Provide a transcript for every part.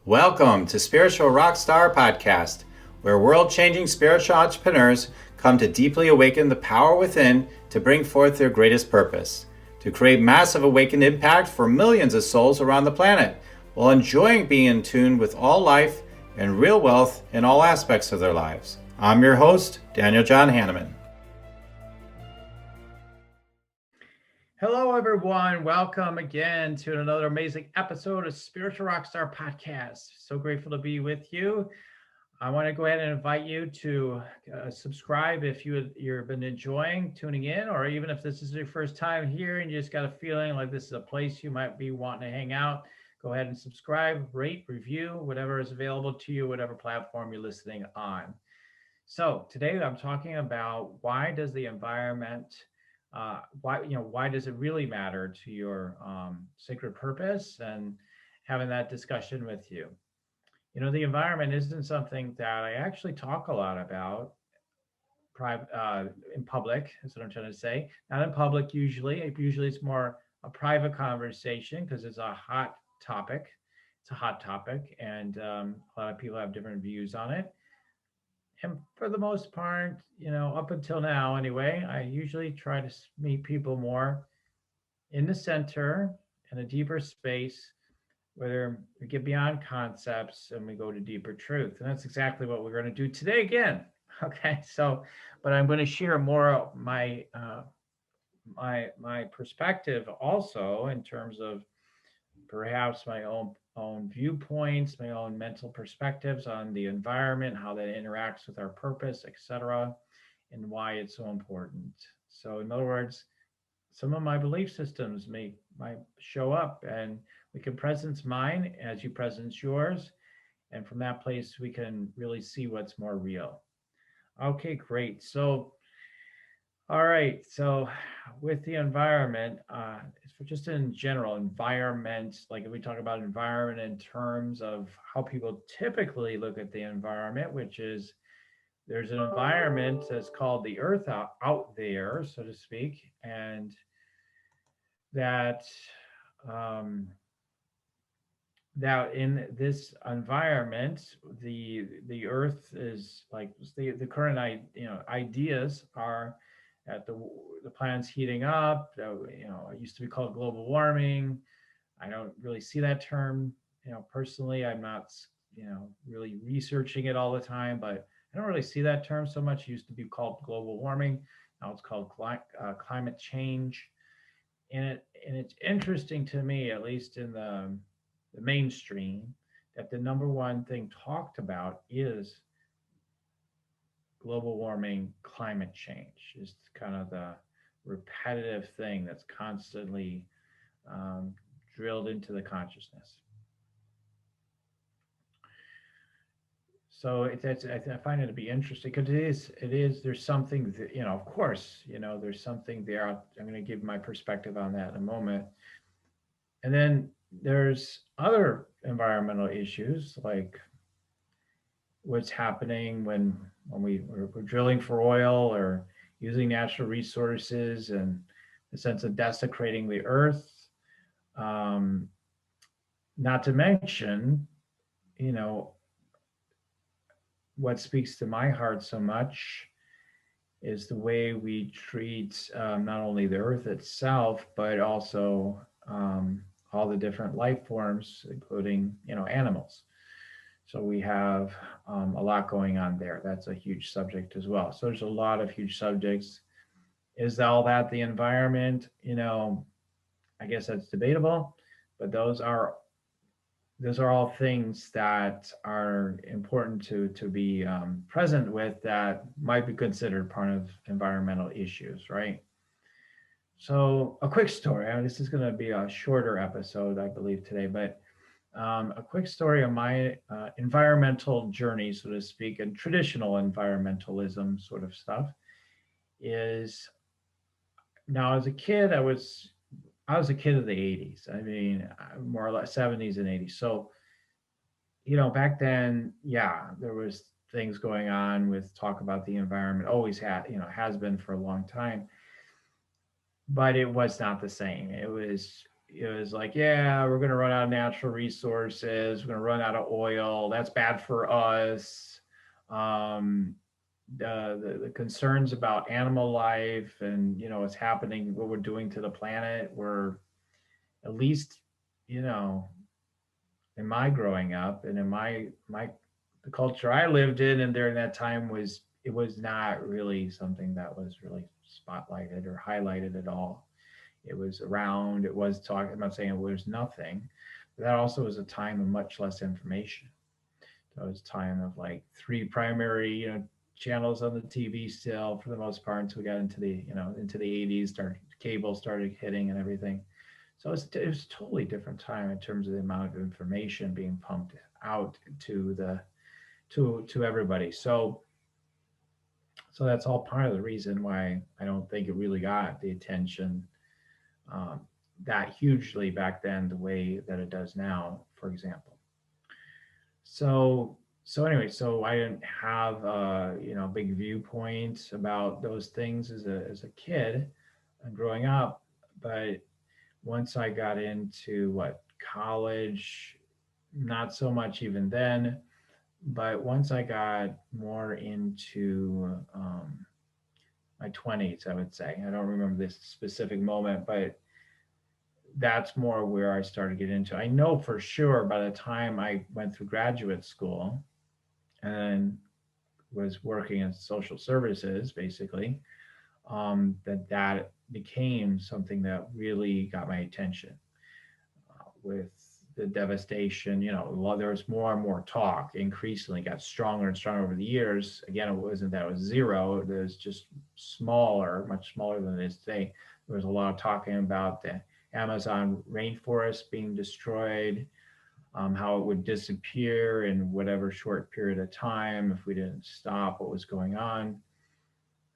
Welcome to Spiritual Rockstar Podcast, where world-changing spiritual entrepreneurs come to deeply awaken the power within to bring forth their greatest purpose, to create massive awakened impact for millions of souls around the planet, while enjoying being in tune with all life and real wealth in all aspects of their lives. I'm your host, Daniel John Hanneman. Hello, everyone. Welcome again to another amazing episode of Spiritual Rockstar Podcast. So grateful to be with you. I want to go ahead and invite you to subscribe if you've been enjoying tuning in, or even if this is your first time here and you just got a feeling like this is a place you might be wanting to hang out. Go ahead and subscribe, rate, review, whatever is available to you, whatever platform you're listening on. So today I'm talking about why does the environment why does it really matter to your sacred purpose, and having that discussion with you. The environment isn't something that I actually talk a lot about in public, is what I'm trying to say. Not in public usually. Usually it's more a private conversation because it's a hot topic. It's a hot topic, and a lot of people have different views on it. And for the most part, up until now anyway, I usually try to meet people more in the center, in a deeper space, where we get beyond concepts and we go to deeper truth. And that's exactly what we're going to do today again. Okay, but I'm going to share more of my perspective also, in terms of perhaps my own viewpoints, my own mental perspectives on the environment, how that interacts with our purpose, etc., and why it's so important. So, in other words, some of my belief systems might show up, and we can presence mine as you presence yours, and from that place we can really see what's more real. Okay, great. So all right. So with the environment, it's just in general, environment, like if we talk about environment in terms of how people typically look at the environment, which is there's an environment that's called the earth out there, so to speak, and that um, that in this environment, the earth is like the current ideas are that the planet's heating up. It used to be called global warming. I don't really see that term. Personally, I'm not really researching it all the time, but I don't really see that term so much. It used to be called global warming. Now it's called climate change, and it's interesting to me, at least in the mainstream, that the number one thing talked about is global warming, climate change, is kind of the repetitive thing that's constantly um, drilled into the consciousness. So I find it to be interesting because there's something that, of course, there's something there. I'm going to give my perspective on that in a moment. And then there's other environmental issues, like what's happening we're drilling for oil or using natural resources, and the sense of desecrating the earth. Um, Not to mention, you know, what speaks to my heart so much is the way we treat not only the earth itself, but also all the different life forms, including, animals. So we have a lot going on there. That's a huge subject as well. So there's a lot of huge subjects. Is all that the environment? I guess that's debatable, but those are all things that are important to be present with, that might be considered part of environmental issues, right? So a quick story. This is going to be a shorter episode, I believe, today, but a quick story of my environmental journey, so to speak, and traditional environmentalism sort of stuff is, now as a kid, I was a kid of the 80s. I mean, more or less 70s and 80s. So, back then, yeah, there was things going on with talk about the environment, always has been for a long time, but it was not the same. It was, it was like, yeah, we're going to run out of natural resources. We're going to run out of oil. That's bad for us. Um, the concerns about animal life and, what's happening, what we're doing to the planet were, at least, you know, in my growing up and in my the culture I lived in and during that time was not really something that was really spotlighted or highlighted at all. It was around, it was talk. I'm not saying it was nothing, but that also was a time of much less information. That was time of like three primary, channels on the TV still for the most part until we got into the 80s, started cable started hitting and everything. So it was a totally different time in terms of the amount of information being pumped out to the to everybody. So that's all part of the reason why I don't think it really got the attention um, that hugely back then the way that it does now, for example. So anyway, so I didn't have big viewpoints about those things as a kid and growing up, but once I got into college, not so much even then, but once I got more into my 20s, I would say. I don't remember this specific moment, but that's more where I started to get into. I know for sure by the time I went through graduate school and was working in social services, basically, that became something that really got my attention with the devastation. There was more and more talk, increasingly got stronger and stronger over the years. Again, it wasn't that it was zero, it was just smaller, much smaller than it is today. There was a lot of talking about the Amazon rainforest being destroyed, how it would disappear in whatever short period of time if we didn't stop what was going on.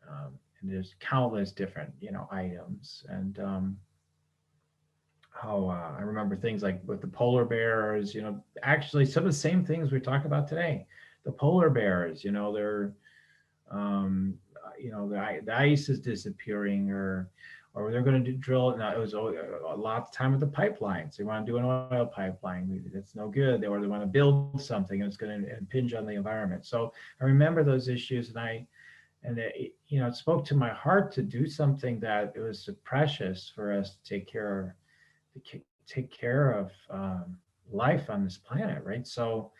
And there's countless different, items. And how I remember things like with the polar bears, actually some of the same things we talk about today. The polar bears, the ice is disappearing, or they're going to drill. Now it was a lot of time with the pipelines. They want to do an oil pipeline. It's no good. Or they want to build something and it's going to impinge on the environment. So I remember those issues, and it spoke to my heart to do something that it was precious for us to take care of life on this planet, right? So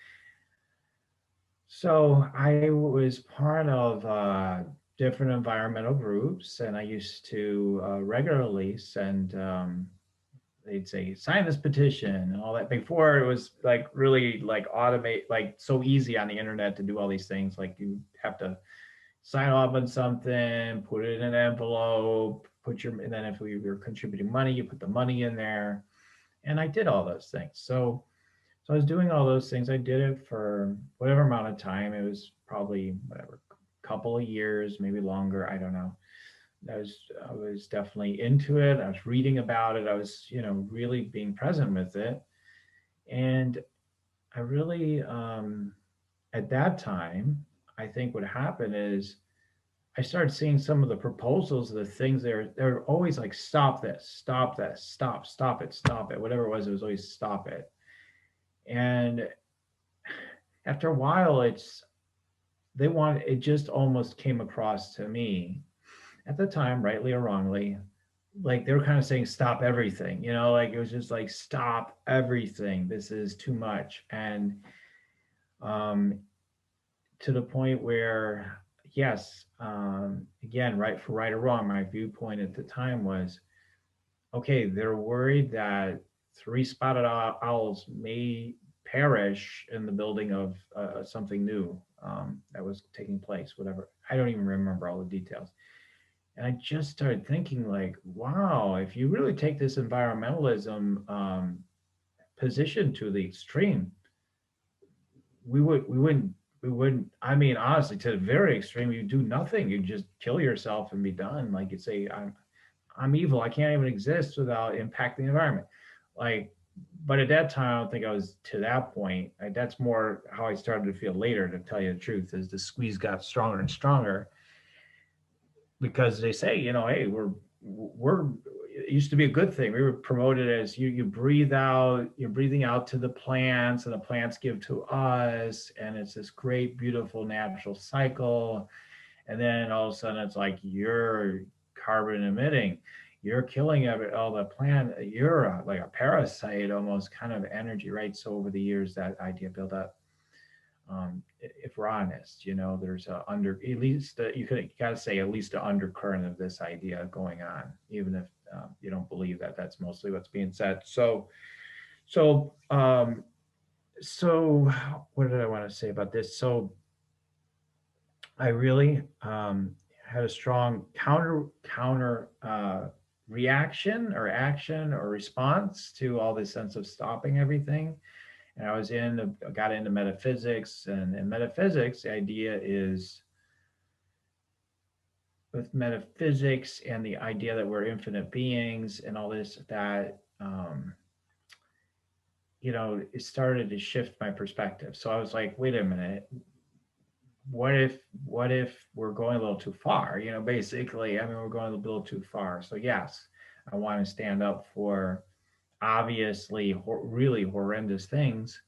I was part of different environmental groups, and I used to regularly send. They'd say sign this petition and all that. Before it was like really like automate, like so easy on the internet to do all these things. Like you have to sign off on something, put it in an envelope, and then if we were contributing money, you put the money in there. And I did all those things. So I was doing all those things. I did it for whatever amount of time. It was probably whatever, couple of years, maybe longer. I don't know. I was definitely into it. I was reading about it. I was, really being present with it. And I really, at that time, I think what happened is I started seeing some of the proposals, the things they're always like, stop this, stop it. Whatever it was always stop it. And after a while, it just almost came across to me at the time, rightly or wrongly, like they were kind of saying, stop everything, like it was just like, stop everything. This is too much. And um, to the point where, yes, again, right or wrong, my viewpoint at the time was, okay, they're worried that three spotted owls may perish in the building of something new that was taking place, whatever. I don't even remember all the details. And I just started thinking, like, wow, if you really take this environmentalism position to the extreme, we wouldn't. I mean, honestly, to the very extreme, you do nothing. You just kill yourself and be done. Like you say, I'm evil. I can't even exist without impacting the environment. Like, but at that time, I don't think I was to that point. That's more how I started to feel later, to tell you the truth, as the squeeze got stronger and stronger. Because they say, hey, we're it used to be a good thing. We were promoted as you breathe out, you're breathing out to the plants, and the plants give to us, and it's this great, beautiful natural cycle. And then all of a sudden, it's like you're carbon emitting, you're killing all the plant, you're like a parasite, almost kind of energy, right? So over the years, that idea built up. If we're honest, there's a at least you got to say at least an undercurrent of this idea going on, even if you don't believe that that's mostly what's being said. So, um, so what did I want to say about this? So I really had a strong counter reaction or action or response to all this sense of stopping everything. And got into metaphysics, and in metaphysics, the idea is with metaphysics and the idea that we're infinite beings and all this, that it started to shift my perspective. So I was like, wait a minute, what if we're going a little too far? Basically, I mean, we're going a little too far. So yes, I want to stand up for obviously really horrendous things,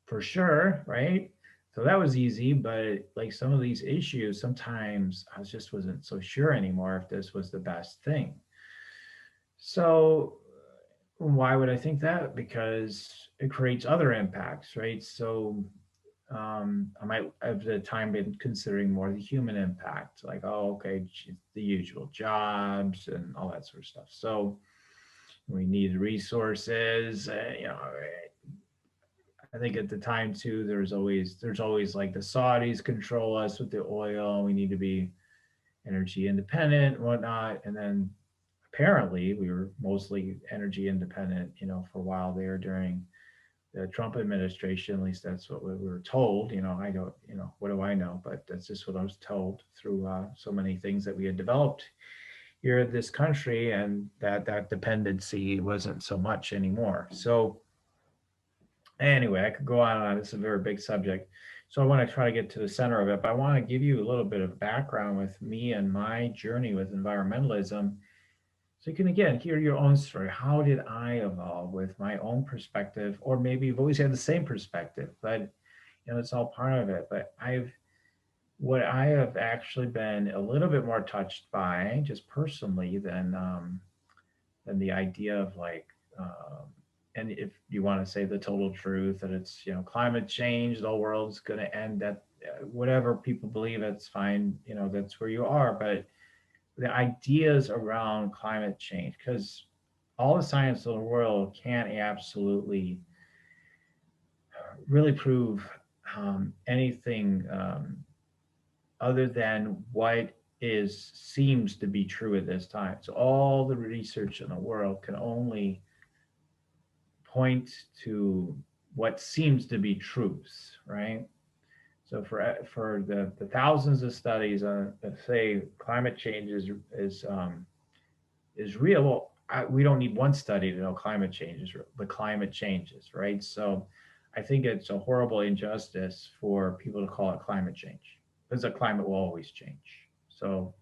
for sure, right? So that was easy, but like some of these issues, sometimes I just wasn't so sure anymore if this was the best thing. So why would I think that? Because it creates other impacts, right? So I might have the time been considering more the human impact, like, oh, okay, the usual jobs and all that sort of stuff. So we need resources, I think at the time too, there's always like the Saudis control us with the oil. We need to be energy independent and whatnot. And then apparently we were mostly energy independent, for a while there during the Trump administration. At least that's what we were told. I don't, what do I know? But that's just what I was told through so many things that we had developed here in this country, and that dependency wasn't so much anymore. So anyway, I could go on and on. It's a very big subject. So I want to try to get to the center of it, but I want to give you a little bit of background with me and my journey with environmentalism. So you can, again, hear your own story. How did I evolve with my own perspective? Or maybe you've always had the same perspective, but it's all part of it. But what I have actually been a little bit more touched by, just personally, than the idea of like, and if you want to say the total truth, that it's climate change, the whole world's going to end, that whatever people believe, it's fine, that's where you are. But the ideas around climate change, because all the science of the world can't absolutely really prove anything other than what seems to be true at this time. So all the research in the world can only point to what seems to be truths, right? So for the thousands of studies on, say, climate change is real, well, we don't need one study to know climate change is real. The climate changes, right? So I think it's a horrible injustice for people to call it climate change, because the climate will always change. So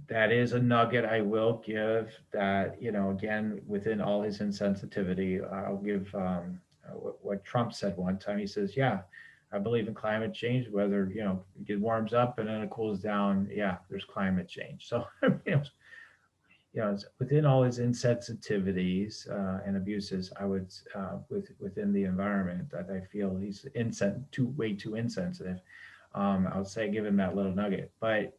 that is a nugget I will give, that, again, within all his insensitivity, I'll give what Trump said one time. He says, yeah, I believe in climate change, whether, it warms up and then it cools down. Yeah, there's climate change. So, within all his insensitivities and abuses, I would, within the environment, that I feel he's way too insensitive. I would say give him that little nugget. But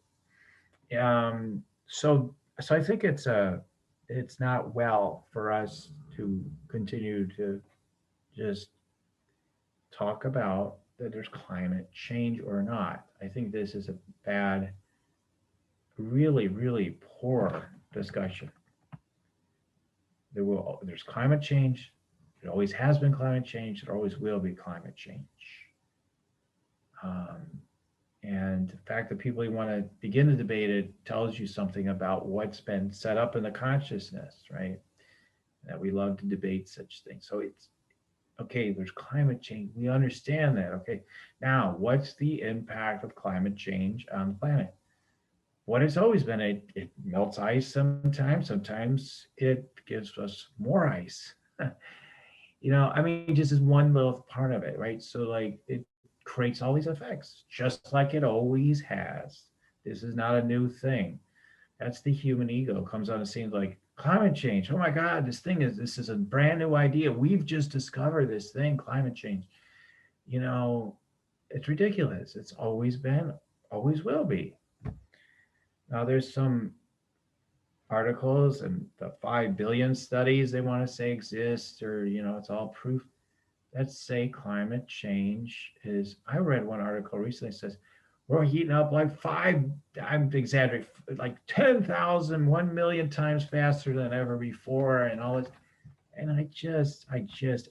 um, so I think it's not well for us to continue to just talk about that there's climate change or not. I think this is a bad, really, really poor discussion. There's climate change. There always has been climate change. There always will be climate change. Um, And the fact that people want to begin to debate it tells you something about what's been set up in the consciousness, right? That we love to debate such things. So it's okay, there's climate change. We understand that. Okay. Now, what's the impact of climate change on the planet? what it's always been. It melts ice sometimes it gives us more ice. I mean, just as one little part of it, right? So like it creates all these effects, just like it always has. This is not a new thing. That's the human ego comes on the scene like climate change. Oh my God, this is a brand new idea. We've just discovered this thing, climate change. You know, it's ridiculous. It's always been, always will be. Now there's some articles and the 5 billion studies they want to say exist, or it's all proof that say climate change is. I read one article recently that says we're heating up like I'm exaggerating, like 10,000, 1 million times faster than ever before, and all this. And I just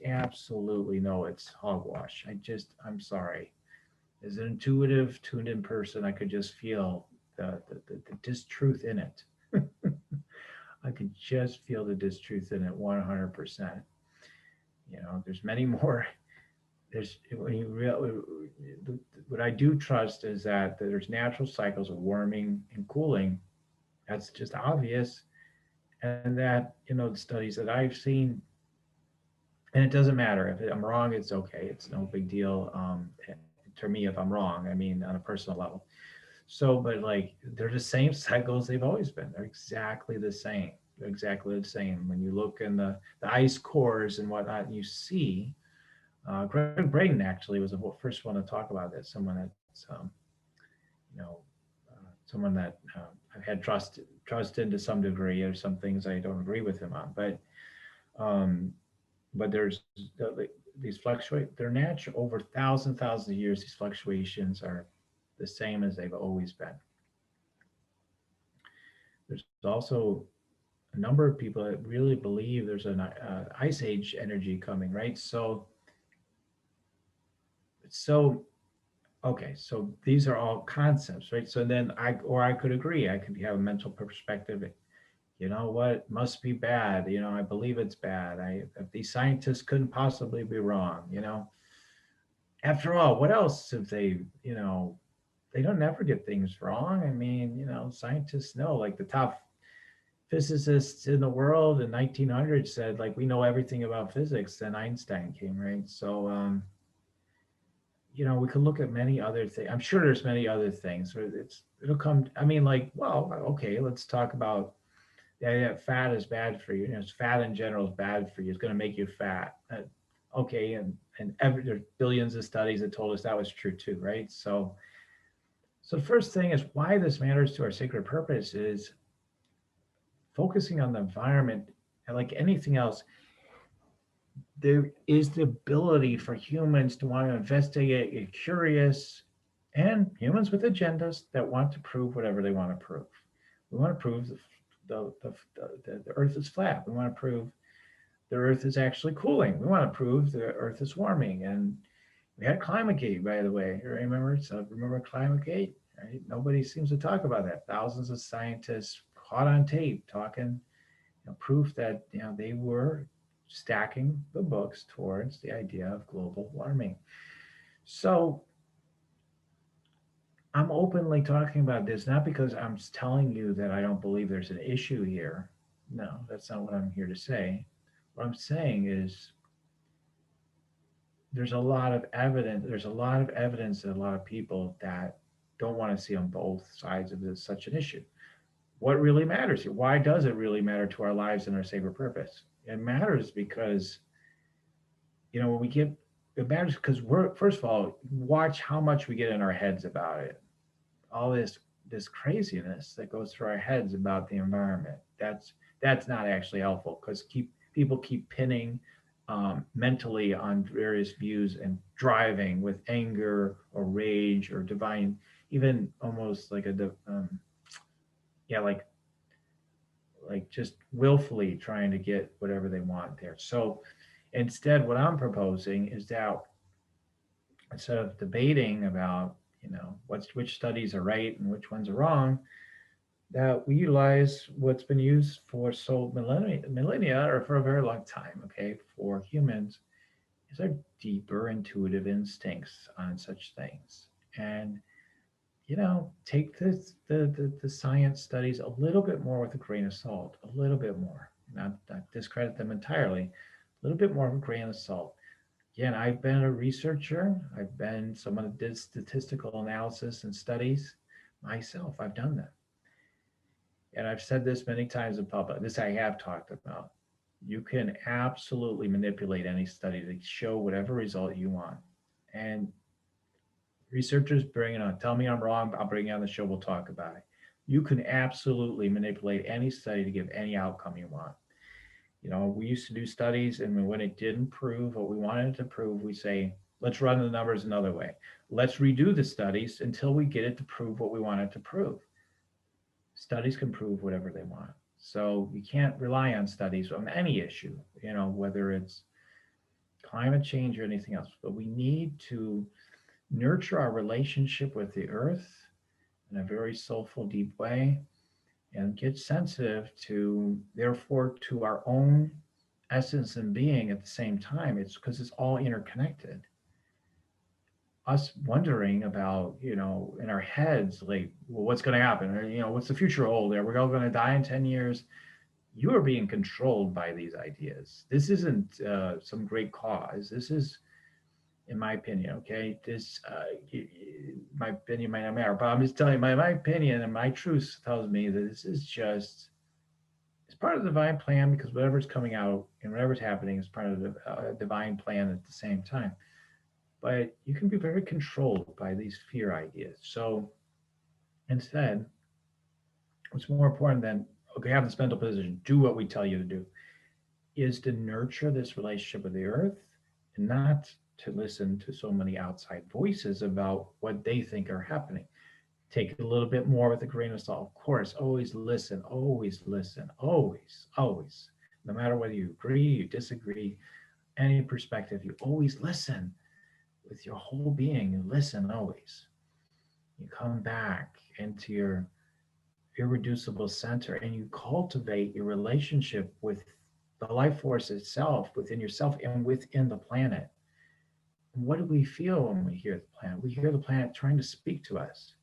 absolutely know it's hogwash. I'm sorry. As an intuitive, tuned in person, I could just feel the distruth in it. I could just feel the distruth in it 100%. There's many more. There's when you real What I do trust is that there's natural cycles of warming and cooling. That's just obvious, and that the studies that I've seen, and it doesn't matter if I'm wrong. It's okay. It's no big deal. To me, if I'm wrong, I mean on a personal level. So, but like they're the same cycles they've always been. They're exactly the same. They're exactly the same. When you look in the ice cores and whatnot, and you see Greg Braden actually was the first one to talk about this. You know, Someone that I've had trust in to some degree. There's some things I don't agree with him on, um, but these fluctuate. They're natural over thousands of years. These fluctuations are the same as they've always been. There's also a number of people that really believe there's an ice age energy coming, right? So okay, so these are all concepts, right? So then I could agree. I could have a mental perspective. You know what? It must be bad. I believe it's bad. If these scientists couldn't possibly be wrong. After all, what else have they? They don't never get things wrong. I mean, scientists know. Like the top physicists in the world in 1900 said, like, we know everything about physics. Then Einstein came, right? So, we could look at many other things. I'm sure there's many other things. It'll come. I mean, like, well, okay, let's talk about yeah, fat is bad for you. Fat in general is bad for you. It's going to make you fat. Okay, and there's billions of studies that told us that was true too, right? So the first thing is why this matters to our sacred purpose is focusing on the environment, and like anything else, there is the ability for humans to want to investigate, get curious, and humans with agendas that want to prove whatever they want to prove. We want to prove the Earth is flat. We want to prove the Earth is actually cooling. We want to prove the Earth is warming. And we had ClimateGate, by the way. Remember? So remember ClimateGate? Right? Nobody seems to talk about that. Thousands of scientists caught on tape talking, proof that they were stacking the books towards the idea of global warming. So I'm openly talking about this not because I'm telling you that I don't believe there's an issue here. No, that's not what I'm here to say. What I'm saying is there's a lot of evidence that a lot of people that don't want to see on both sides of this such an issue. What really matters here? Why does it really matter to our lives and our sacred purpose? It matters because when we get it matters because we're first of all, watch how much we get in our heads about it. All this craziness that goes through our heads about the environment. That's not actually helpful because people keep pinning mentally on various views and driving with anger or rage or divine, even almost like yeah, like just willfully trying to get whatever they want there. So instead, what I'm proposing is that instead of debating about which studies are right and which ones are wrong, that we utilize what's been used for so millennia or for a very long time, okay, for humans, is our deeper intuitive instincts on such things. And take the science studies a little bit more with a grain of salt, a little bit more, not discredit them entirely, a little bit more of a grain of salt. Again, I've been a researcher. I've been someone that did statistical analysis and studies myself. I've done that. And I've said this many times in public. This I have talked about. You can absolutely manipulate any study to show whatever result you want. And researchers bring it on. Tell me I'm wrong. I'll bring you on the show. We'll talk about it. You can absolutely manipulate any study to give any outcome you want. We used to do studies, and when it didn't prove what we wanted it to prove, we say, let's run the numbers another way. Let's redo the studies until we get it to prove what we want it to prove. Studies can prove whatever they want. So you can't rely on studies on any issue, whether it's climate change or anything else. But we need to nurture our relationship with the earth in a very soulful, deep way, and get sensitive to, therefore, to our own essence and being at the same time. It's because it's all interconnected. Us wondering about, in our heads, like, well, what's going to happen? Or, what's the future hold? Are we all going to die in 10 years? You are being controlled by these ideas. This isn't some great cause. This is, in my opinion, okay, my opinion might not matter, but I'm just telling you, my opinion and my truth tells me that this is just, it's part of the divine plan, because whatever's coming out and whatever's happening is part of the divine plan at the same time. But you can be very controlled by these fear ideas. So instead, what's more important than, okay, have this mental position, do what we tell you to do, is to nurture this relationship with the earth, and not to listen to so many outside voices about what they think are happening. Take it a little bit more with a grain of salt. Of course, always listen, always listen, always, always. No matter whether you agree, you disagree, any perspective, you always listen with your whole being. You listen always. You come back into your irreducible center, and you cultivate your relationship with the life force itself, within yourself and within the planet. What do we feel when we hear the planet? We hear the planet trying to speak to us,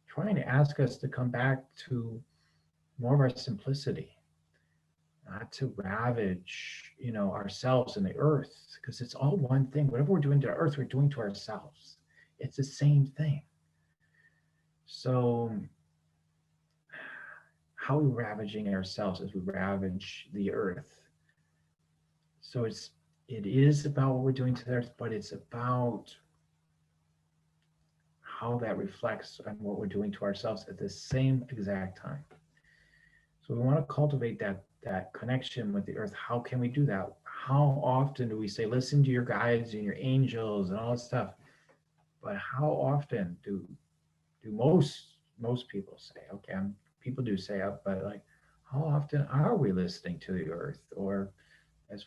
trying to ask us to come back to more of our simplicity, not to ravage, ourselves and the earth, because it's all one thing. Whatever we're doing to the earth, we're doing to ourselves. It's the same thing. So how are we ravaging ourselves as we ravage the earth? So it is about what we're doing to the earth, but it's about how that reflects on what we're doing to ourselves at the same exact time. So we want to cultivate that connection with the earth. How can we do that? How often do we say, listen to your guides and your angels and all that stuff? But how often do most people say, okay, people do say it, but like, how often are we listening to the earth? Or as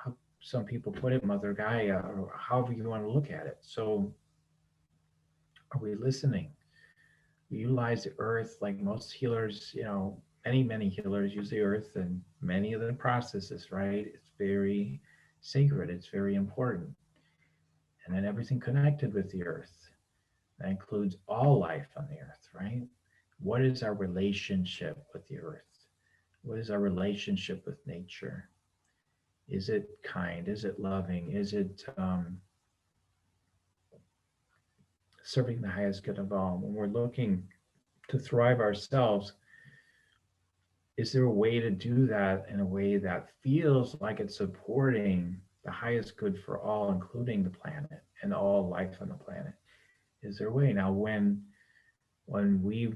how some people put it, Mother Gaia, or however you want to look at it. So are we listening? We utilize the earth like most healers, many healers use the earth and many of the processes, right? It's very sacred, it's very important. And then everything connected with the earth. That includes all life on the earth, right? What is our relationship with the earth? What is our relationship with nature? Is it kind? Is it loving? Is it serving the highest good of all? When we're looking to thrive ourselves, is there a way to do that in a way that feels like it's supporting the highest good for all, including the planet and all life on the planet? Is there a way? Now, when we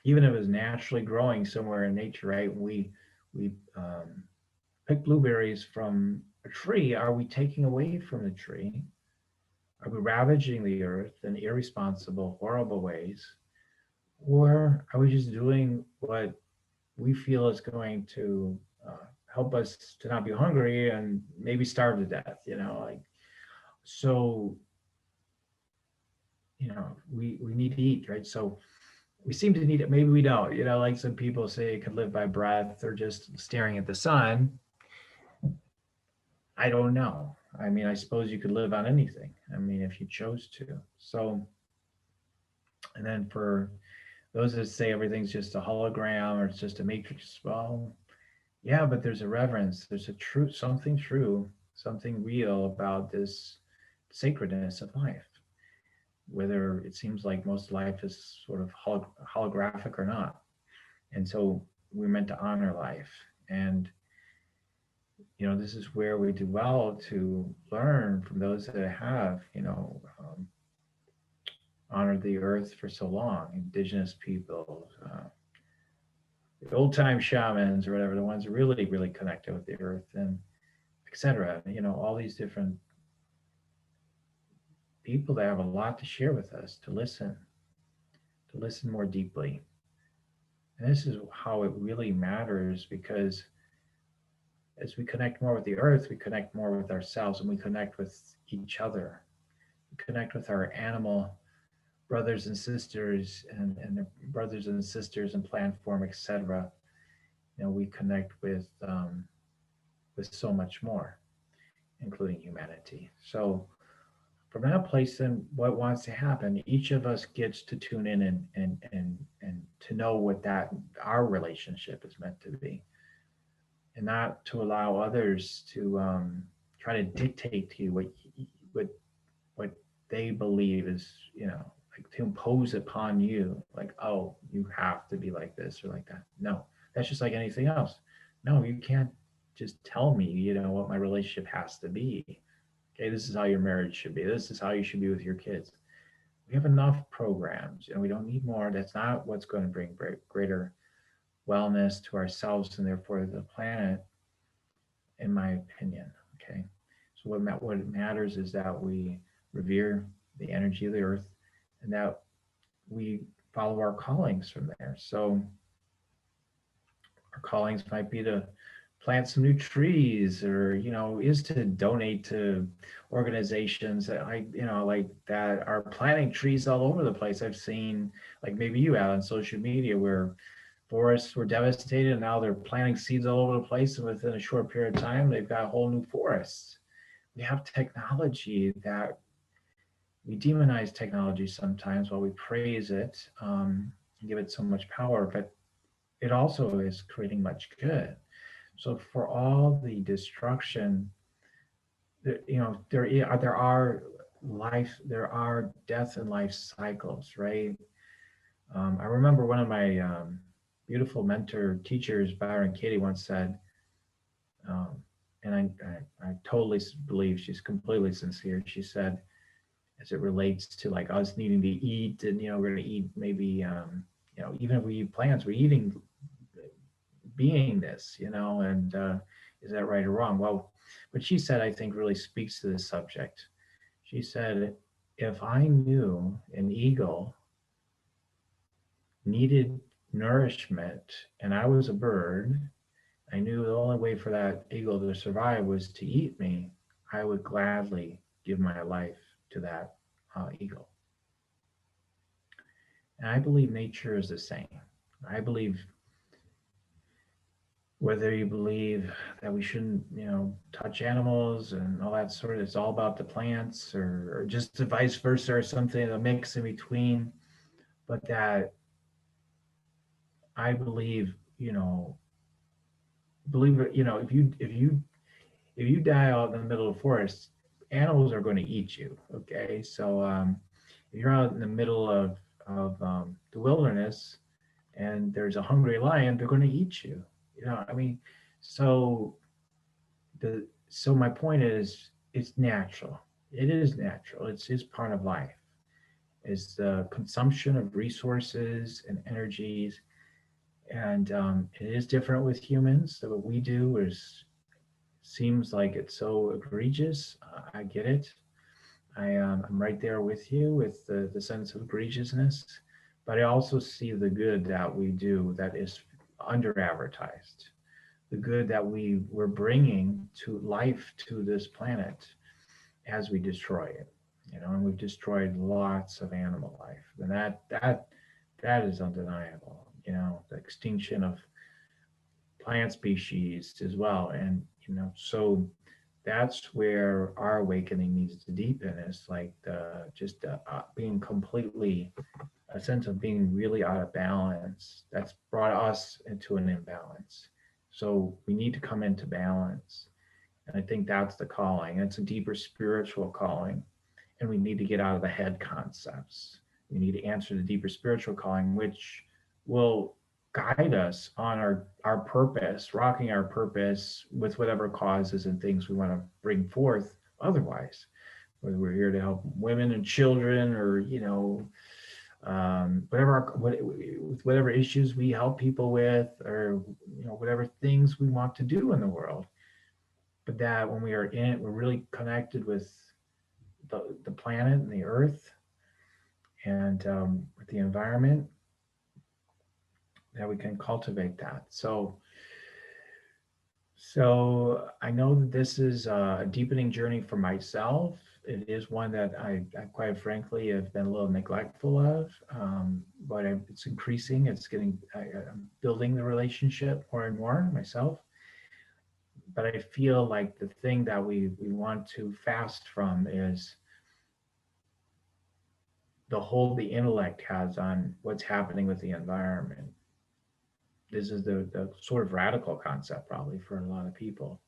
even if it's naturally growing somewhere in nature, right? We pick blueberries from a tree. Are we taking away from the tree? Are we ravaging the earth in irresponsible, horrible ways? Or are we just doing what we feel is going to help us to not be hungry and maybe starve to death, so, we need to eat, right? So we seem to need it. Maybe we don't, like some people say you can live by breath or just staring at the sun. I don't know. I mean, I suppose you could live on anything. I mean, if you chose to. So And then for those that say everything's just a hologram or it's just a matrix, well, yeah, but there's a reverence, there's a truth, something true, something real about this sacredness of life, whether it seems like most life is sort of holographic or not. And so we're meant to honor life. And, this is where we do well to learn from those that have, honored the earth for so long, indigenous people, the old time shamans or whatever, the ones really, really connected with the earth and etc. All these different people that have a lot to share with us, to listen more deeply. And this is how it really matters because as we connect more with the earth, we connect more with ourselves and we connect with each other. We connect with our animal brothers and sisters and their brothers and sisters in plant form, etc. We connect with so much more, including humanity. So from that place, then what wants to happen? Each of us gets to tune in and to know what that our relationship is meant to be, and not to allow others to try to dictate to you what what they believe is like to impose upon you, like, oh, you have to be like this or like that. No, that's just like anything else. No, you can't just tell me what my relationship has to be. Okay, this is how your marriage should be, this is how you should be with your kids. We have enough programs and we don't need more. That's not what's going to bring greater wellness to ourselves and therefore the planet, in my opinion. Okay, so what matters is that we revere the energy of the earth and that we follow our callings from there. So our callings might be to plant some new trees, or is to donate to organizations that like that are planting trees all over the place. I've seen, like maybe you have on social media, where forests were devastated and now they're planting seeds all over the place, and within a short period of time they've got whole new forests. We have technology that we demonize technology sometimes while we praise it, and give it so much power, but it also is creating much good. So for all the destruction, there are death and life cycles, right? I remember one of my beautiful mentor teachers, Byron Katie, once said, um, and I totally believe she's completely sincere. She said, as it relates to like us needing to eat, and we're going to eat maybe even if we eat plants, we're eating beingness, and is that right or wrong? Well, what she said, I think, really speaks to this subject. She said, if I knew an eagle needed nourishment and I was a bird, I knew the only way for that eagle to survive was to eat me, I would gladly give my life to that eagle. And I believe nature is the same. I believe, whether you believe that we shouldn't, touch animals and all that sort of, it's all about the plants, or just the vice versa, or something, a mix in between. But that I believe, if you die out in the middle of the forest, animals are going to eat you. Okay, so if you're out in the middle of the wilderness and there's a hungry lion, they're going to eat you. I mean, so my point is, it's natural. It is natural. It's part of life. It's the consumption of resources and energies, and it is different with humans. So what we do seems like it's so egregious. I get it. I'm right there with you with the sense of egregiousness, but I also see the good that we do that is under advertised, the good that we're bringing to life to this planet as we destroy it. And we've destroyed lots of animal life, and that is undeniable. The extinction of plant species as well, and so that's where our awakening needs to deepen. It's like being completely, a sense of being really out of balance that's brought us into an imbalance. So we need to come into balance. And I think that's the calling. It's a deeper spiritual calling. And we need to get out of the head concepts. We need to answer the deeper spiritual calling, which will guide us on our purpose, rocking our purpose with whatever causes and things we want to bring forth otherwise. Whether we're here to help women and children, or with whatever issues we help people with, or whatever things we want to do in the world. But that when we are in it, we're really connected with the planet and the earth, and with the environment, that we can cultivate that. So I know that this is a deepening journey for myself. It is one that I quite frankly have been a little neglectful of, but it's increasing. I'm building the relationship more and more myself. But I feel like the thing that we want to fast from is the hold the intellect has on what's happening with the environment. This is the sort of radical concept probably for a lot of people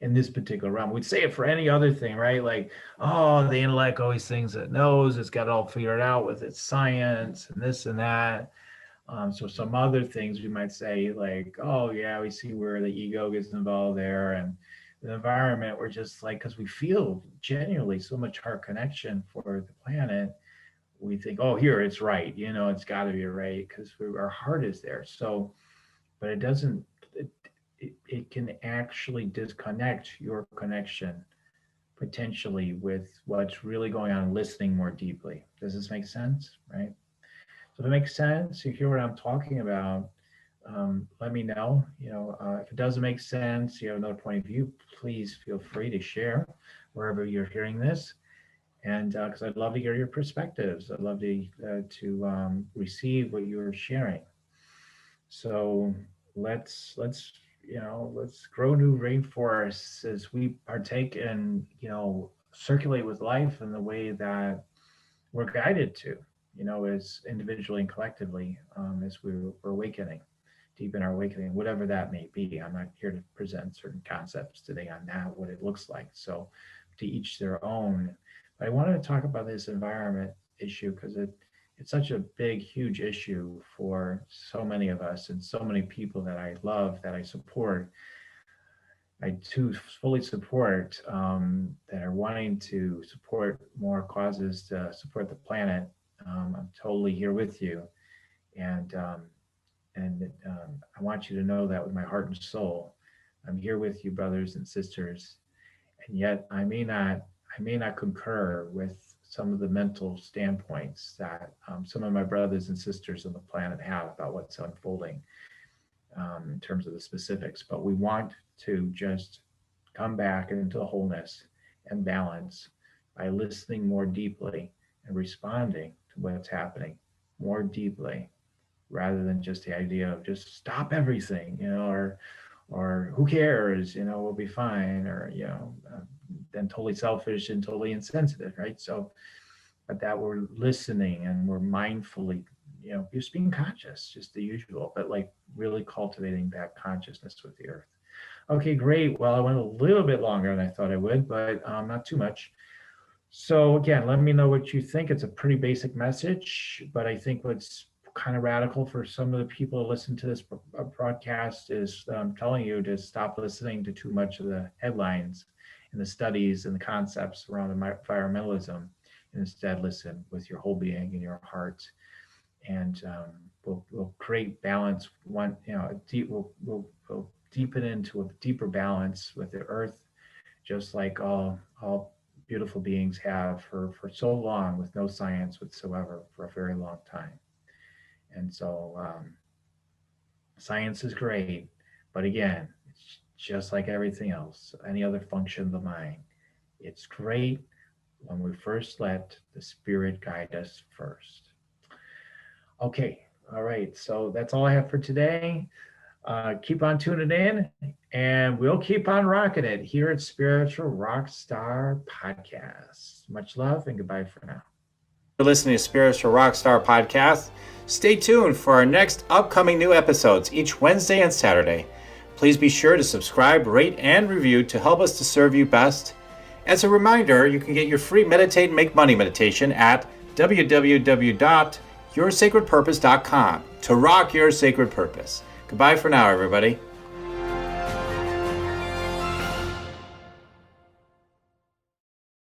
in this particular realm. We'd say it for any other thing, right? Like, oh, the intellect always thinks it knows, it's got it all figured out with its science and this and that. So some other things we might say, like, oh yeah, we see where the ego gets involved there, and the environment, we're just like, because we feel genuinely so much heart connection for the planet, we think, oh, here it's right, it's got to be right because our heart is there. So, but it doesn't. It can actually disconnect your connection potentially with what's really going on, listening more deeply. Does this make sense? Right? So if it makes sense, you hear what I'm talking about, let me know. If it doesn't make sense, you have another point of view, please feel free to share wherever you're hearing this. And because I'd love to hear your perspectives. I'd love to receive what you're sharing. So let's grow new rainforests as we partake and circulate with life in the way that we're guided to, as individually and collectively, as we're awakening, deep in our awakening, whatever that may be. I'm not here to present certain concepts today on that, what it looks like. So to each their own. But I wanted to talk about this environment issue because it's such a big, huge issue for so many of us and so many people that I love, that I support. I too fully support, that are wanting to support more causes to support the planet. I'm totally here with you, and I want you to know that with my heart and soul. I'm here with you, brothers and sisters, and yet I may not concur with some of the mental standpoints that some of my brothers and sisters on the planet have about what's unfolding, in terms of the specifics. But we want to just come back into wholeness and balance by listening more deeply and responding to what's happening more deeply, rather than just the idea of just stop everything, or who cares, we'll be fine, or then totally selfish and totally insensitive, right? So, but that we're listening and we're mindfully, just being conscious, just the usual, but like really cultivating that consciousness with the earth. Okay, great. Well, I went a little bit longer than I thought I would, but not too much. So again, let me know what you think. It's a pretty basic message, but I think what's kind of radical for some of the people who listen to this broadcast is telling you to stop listening to too much of the headlines and the studies and the concepts around environmentalism, and instead listen with your whole being and your heart, and we'll create balance. We'll deepen into a deeper balance with the earth, just like all beautiful beings have for so long, with no science whatsoever, for a very long time. And so science is great, but again, it's just like everything else, any other function of the mind. It's great when we first let the spirit guide us first. Okay, all right, so that's all I have for today. Keep on tuning in, and we'll keep on rocking it here at Spiritual Rockstar Podcast. Much love and goodbye for now. For listening to Spiritual Rockstar Podcast. Stay tuned for our next upcoming new episodes each Wednesday and Saturday. Please be sure to subscribe, rate, and review to help us to serve you best. As a reminder, you can get your free Meditate and Make Money meditation at www.yoursacredpurpose.com to rock your sacred purpose. Goodbye for now, everybody.